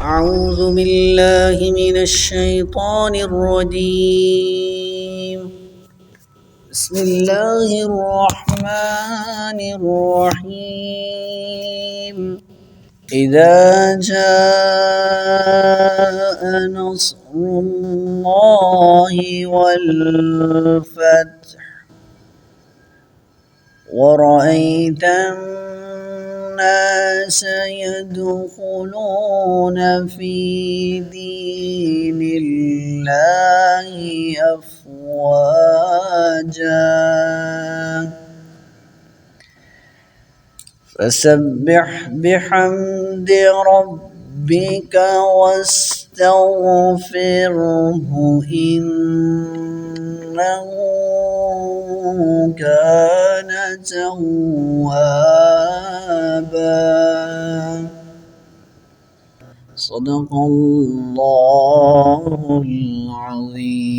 أعوذ بالله من الشيطان الرجيم. بسم الله الرحمن الرحيم. إذا جاء نصر الله والفتح ورأيت الناس يدخلون في دين الله أفواجا فسبح بحمد ربك واستغفره إنه كان توابا. صدق الله العظيم.